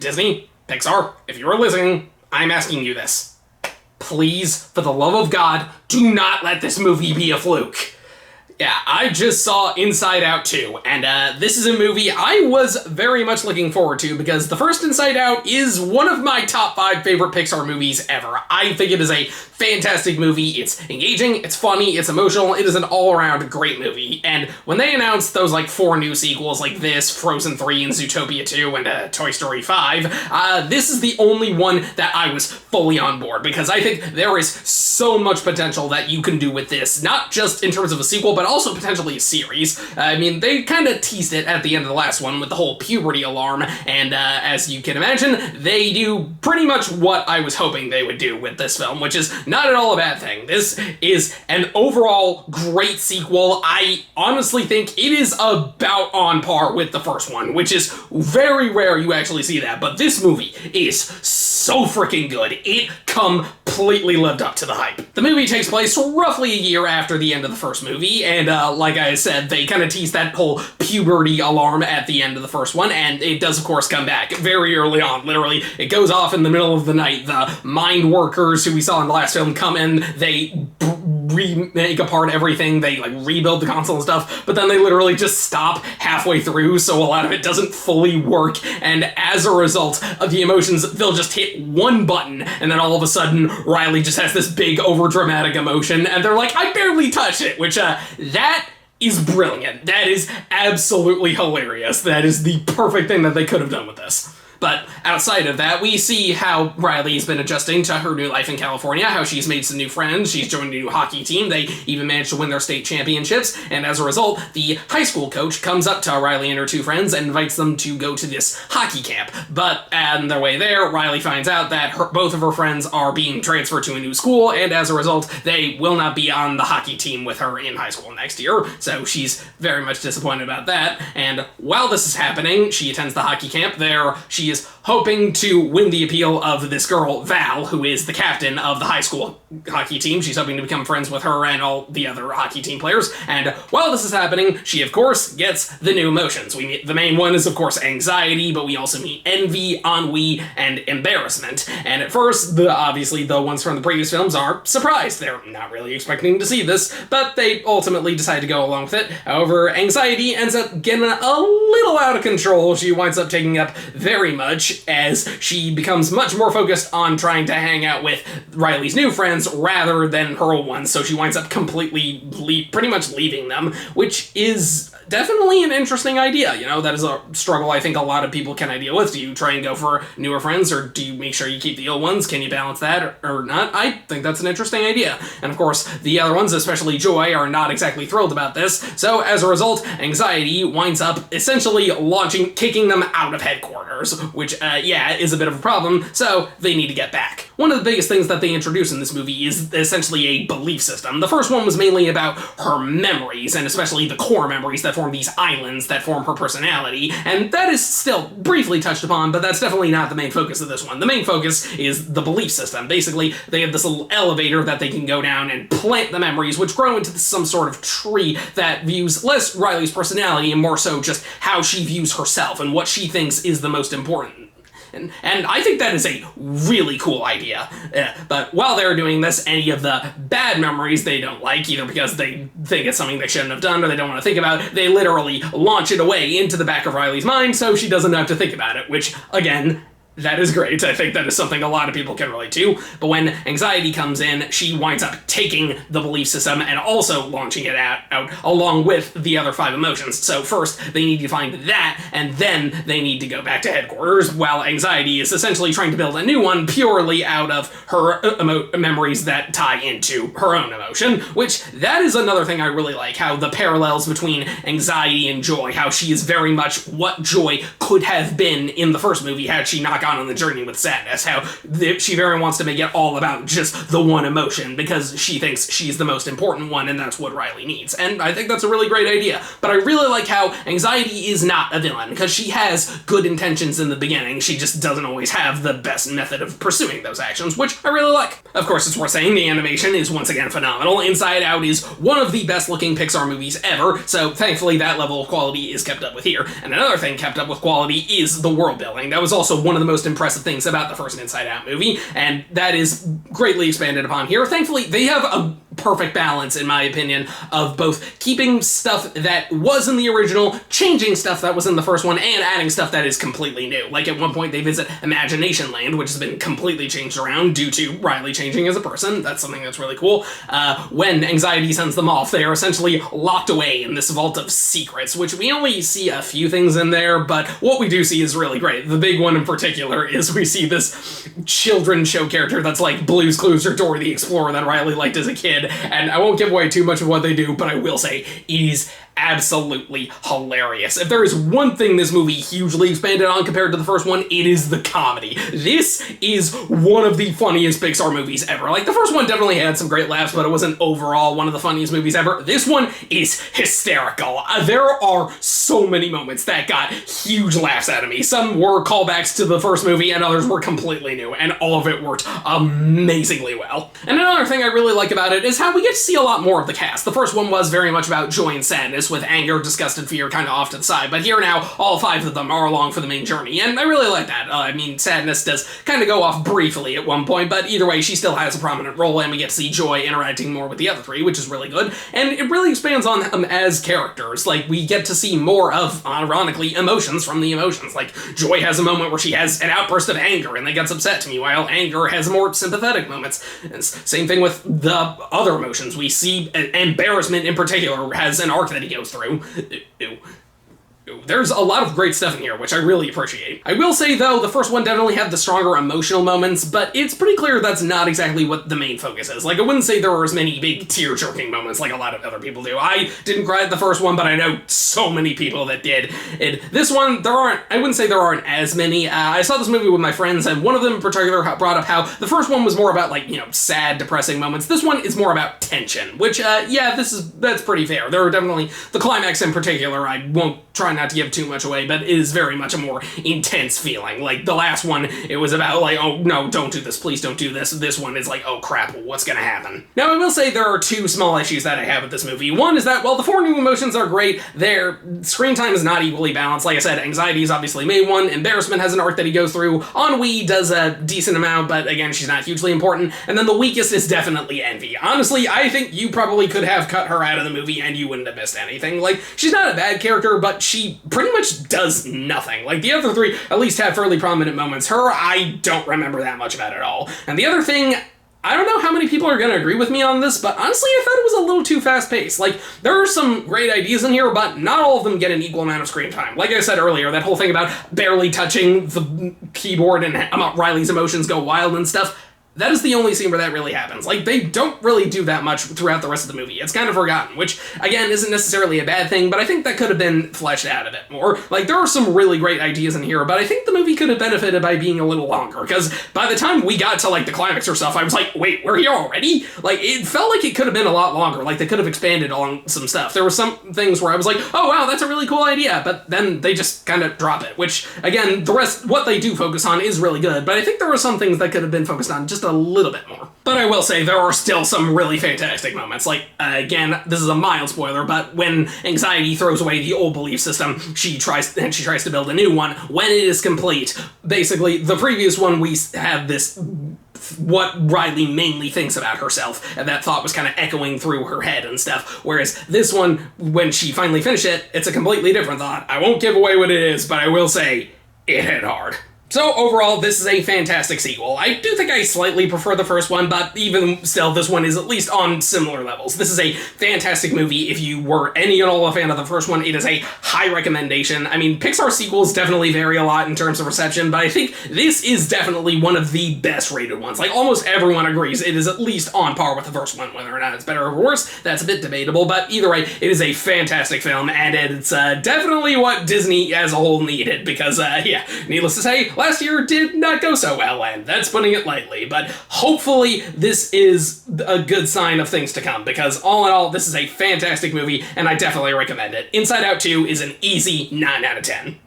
Disney, Pixar, if you are listening, I'm asking you this. Please, for the love of God, do not let this movie be a fluke. Yeah, I just saw Inside Out 2, and this is a movie I was very much looking forward to because the first Inside Out is one of my top 5 favorite Pixar movies ever. I think it is a fantastic movie. It's engaging, it's funny, it's emotional, it is an all-around great movie. And when they announced those 4 new sequels like this, Frozen 3 and Zootopia 2 and Toy Story 5, this is the only one that I was fully on board because I think there is so much potential that you can do with this, not just in terms of a sequel, but also potentially a series. I mean, they kind of teased it at the end of the last one with the whole puberty alarm, and as you can imagine, they do pretty much what I was hoping they would do with this film, which is not at all a bad thing. This is an overall great sequel. I honestly think it is about on par with the first one, which is very rare you actually see that, but this movie is so freaking good. It completely lived up to the hype. The movie takes place roughly a year after the end of the first movie, and like I said, they kind of tease that whole puberty alarm at the end of the first one, and it does of course come back very early on. Literally, it goes off in the middle of the night. The mind workers who we saw in the last film come in, they remake apart everything, they rebuild the console and stuff, but then they literally just stop halfway through, so a lot of it doesn't fully work, and as a result of the emotions, they'll just hit one button, and then all of a sudden, Riley just has this big over-dramatic emotion, and they're like, I barely touched it, which, that is brilliant. That is absolutely hilarious. That is the perfect thing that they could have done with this. But outside of that, we see how Riley's been adjusting to her new life in California, how she's made some new friends, she's joined a new hockey team, they even managed to win their state championships, and as a result, the high school coach comes up to Riley and her 2 friends and invites them to go to this hockey camp. But on their way there, Riley finds out that both of her friends are being transferred to a new school, and as a result, they will not be on the hockey team with her in high school next year, so she's very much disappointed about that. And while this is happening, she attends the hockey camp. There, she is hoping to win the appeal of this girl, Val, who is the captain of the high school hockey team. She's hoping to become friends with her and all the other hockey team players. And while this is happening, she, of course, gets the new emotions. We meet, the main one is, of course, anxiety, but we also meet envy, ennui, and embarrassment. And at first, obviously, the ones from the previous films are surprised. They're not really expecting to see this, but they ultimately decide to go along with it. However, anxiety ends up getting a little out of control. She winds up taking up very much as she becomes much more focused on trying to hang out with Riley's new friends rather than her old ones, so she winds up completely pretty much leaving them, which is definitely an interesting idea. You know, that is a struggle I think a lot of people can deal with. Do you try and go for newer friends, or do you make sure you keep the old ones? Can you balance that or not? I think that's an interesting idea. And of course, the other ones, especially Joy, are not exactly thrilled about this, so as a result, anxiety winds up essentially kicking them out of headquarters, which, is a bit of a problem, so they need to get back. One of the biggest things that they introduce in this movie is essentially a belief system. The first one was mainly about her memories, and especially the core memories that form these islands that form her personality, and that is still briefly touched upon, but that's definitely not the main focus of this one. The main focus is the belief system. Basically, they have this little elevator that they can go down and plant the memories, which grow into some sort of tree that views less Riley's personality and more so just how she views herself and what she thinks is the most important. And I think that is a really cool idea. But while they're doing this, any of the bad memories they don't like, either because they think it's something they shouldn't have done or they don't want to think about, they literally launch it away into the back of Riley's mind so she doesn't have to think about it, which, again, that is great. I think that is something a lot of people can relate to. But when anxiety comes in, she winds up taking the belief system and also launching it out along with the other 5 emotions. So first, they need to find that, and then they need to go back to headquarters, while anxiety is essentially trying to build a new one purely out of her memories that tie into her own emotion, which that is another thing I really like, how the parallels between anxiety and Joy, how she is very much what Joy could have been in the first movie had she not gone on the journey with sadness, how she very wants to make it all about just the one emotion because she thinks she's the most important one and that's what Riley needs. And I think that's a really great idea. But I really like how anxiety is not a villain because she has good intentions in the beginning. She just doesn't always have the best method of pursuing those actions, which I really like. Of course, it's worth saying the animation is once again phenomenal. Inside Out is one of the best looking Pixar movies ever, so thankfully that level of quality is kept up with here. And another thing kept up with quality is the world building. That was also one of the most impressive things about the first Inside Out movie, and that is greatly expanded upon here. Thankfully, they have a perfect balance, in my opinion, of both keeping stuff that was in the original, changing stuff that was in the first one, and adding stuff that is completely new. Like, at one point, they visit Imagination Land, which has been completely changed around due to Riley changing as a person. That's something that's really cool. When anxiety sends them off, they are essentially locked away in this vault of secrets, which we only see a few things in there, but what we do see is really great. The big one in particular is we see this children's show character that's like Blue's Clues or Dora the Explorer that Riley liked as a kid, and I won't give away too much of what they do, but I will say it is absolutely hilarious. If there is one thing this movie hugely expanded on compared to the first one, it is the comedy. This is one of the funniest Pixar movies ever. Like, the first one definitely had some great laughs, but it wasn't overall one of the funniest movies ever. This one is hysterical. There are so many moments that got huge laughs out of me. Some were callbacks to the first movie, and others were completely new, and all of it worked amazingly well. And another thing I really like about it is how we get to see a lot more of the cast. The first one was very much about joy and sadness, with anger, disgust, and fear kind of off to the side, but here now, all 5 of them are along for the main journey, and I really like that. I mean, sadness does kind of go off briefly at one point, but either way, she still has a prominent role, and we get to see Joy interacting more with the other 3, which is really good, and it really expands on them as characters. Like, we get to see more of, ironically, emotions from the emotions. Like, Joy has a moment where she has an outburst of anger, and then gets upset to me, while Anger has more sympathetic moments. And same thing with the other emotions. We see embarrassment in particular has an arc that he goes through. There's a lot of great stuff in here, which I really appreciate. I will say, though, the first one definitely had the stronger emotional moments, but it's pretty clear that's not exactly what the main focus is. Like, I wouldn't say there were as many big tear-jerking moments like a lot of other people do. I didn't cry at the first one, but I know so many people that did. And this one, I wouldn't say there aren't as many. I saw this movie with my friends, and one of them in particular brought up how the first one was more about, like, you know, sad, depressing moments. This one is more about tension, which, yeah, that's pretty fair. There are definitely, the climax in particular, I won't try not to give too much away, but it is very much a more intense feeling. Like, the last one, it was about, like, oh, no, don't do this, please don't do this. This one is like, oh, crap, what's gonna happen? Now, I will say there are 2 small issues that I have with this movie. One is that, while the 4 new emotions are great, their screen time is not equally balanced. Like I said, anxiety is obviously made one, embarrassment has an arc that he goes through, ennui does a decent amount, but again, she's not hugely important, and then the weakest is definitely Envy. Honestly, I think you probably could have cut her out of the movie and you wouldn't have missed anything. Like, she's not a bad character, but she pretty much does nothing. Like, the other 3 at least have fairly prominent moments. Her, I don't remember that much about at all. And the other thing, I don't know how many people are going to agree with me on this, but honestly, I thought it was a little too fast-paced. Like, there are some great ideas in here, but not all of them get an equal amount of screen time. Like I said earlier, that whole thing about barely touching the keyboard and Riley's emotions go wild and stuff, that is the only scene where that really happens. Like, they don't really do that much throughout the rest of the movie. It's kind of forgotten, which, again, isn't necessarily a bad thing, but I think that could have been fleshed out a bit more. Like, there are some really great ideas in here, but I think the movie could have benefited by being a little longer, because by the time we got to, like, the climax or stuff, I was like, wait, we're here already? Like, it felt like it could have been a lot longer. Like, they could have expanded on some stuff. There were some things where I was like, oh, wow, that's a really cool idea, but then they just kind of drop it, which, again, the rest, what they do focus on is really good, but I think there were some things that could have been focused on just a little bit more. But I will say, there are still some really fantastic moments. Like, again, this is a mild spoiler, but when anxiety throws away the old belief system, she tries to build a new one. When it is complete, basically, the previous one, we have this, what Riley mainly thinks about herself, and that thought was kind of echoing through her head and stuff, whereas this one, when she finally finished it, it's a completely different thought. I won't give away what it is, but I will say, it hit hard. So overall, this is a fantastic sequel. I do think I slightly prefer the first one, but even still, this one is at least on similar levels. This is a fantastic movie. If you were any at all a fan of the first one, it is a high recommendation. I mean, Pixar sequels definitely vary a lot in terms of reception, but I think this is definitely one of the best rated ones. Like, almost everyone agrees it is at least on par with the first one. Whether or not it's better or worse, that's a bit debatable, but either way, it is a fantastic film, and it's definitely what Disney as a whole needed, because, yeah, needless to say, last year did not go so well, and that's putting it lightly, but hopefully this is a good sign of things to come, because all in all, this is a fantastic movie, and I definitely recommend it. Inside Out 2 is an easy 9 out of 10.